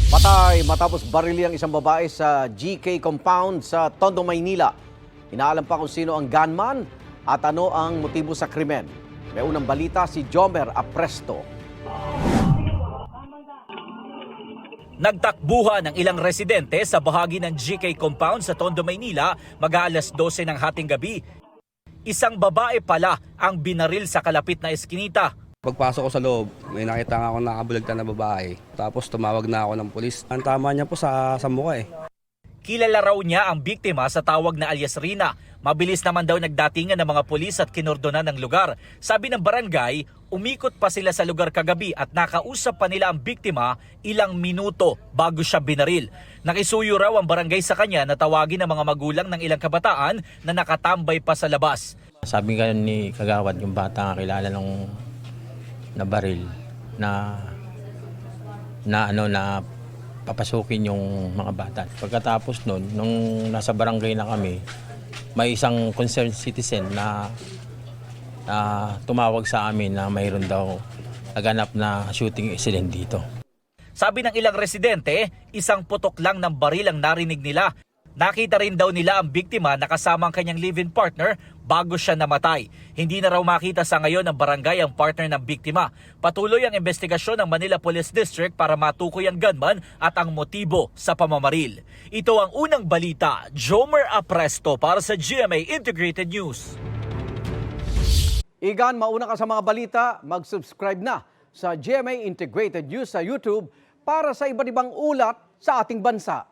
Patay matapos barili ang isang babae sa GK compound sa Tondo, Maynila. Inaalam pa kung sino ang gunman at ano ang motibo sa krimen. May unang balita si Jomer Apresto. Nagtakbuhan ng ilang residente sa bahagi ng GK compound sa Tondo, Maynila mag-aalas 12 ng hating gabi. Isang babae pala ang binaril sa kalapit na eskinita. Pagpasok ko sa loob, may nakita nga ako nakabulagtan na babae. Tapos tumawag na ako ng pulis. Ang tama niya po sa mukha eh. Kilala raw niya ang biktima sa tawag na alias Rina. Mabilis naman daw nagdatingan ng mga pulis at kinordonan ng lugar. Sabi ng barangay, umikot pa sila sa lugar kagabi at nakausap pa nila ang biktima ilang minuto bago siya binaril. Nakisuyo raw ang barangay sa kanya na tawagin ng mga magulang ng ilang kabataan na nakatambay pa sa labas. Sabi nga ni Kagawad, yung bata nga kilala nung nabaril na papasukin yung mga bata. Pagkatapos nun, nung nasa barangay na kami, may isang concerned citizen na tumawag sa amin na mayroon daw naganap na shooting incident dito. Sabi ng ilang residente, isang putok lang ng baril ang narinig nila. Nakita rin daw nila ang biktima na kasama ang kanyang live-in partner bago siya namatay. Hindi na raw makita sa ngayon ng barangay ang partner ng biktima. Patuloy ang investigasyon ng Manila Police District para matukoy ang gunman at ang motibo sa pamamaril. Ito ang unang balita, Jomer Apresto para sa GMA Integrated News. Igan, mauna ka sa mga balita, mag-subscribe na sa GMA Integrated News sa YouTube para sa iba't ibang ulat sa ating bansa.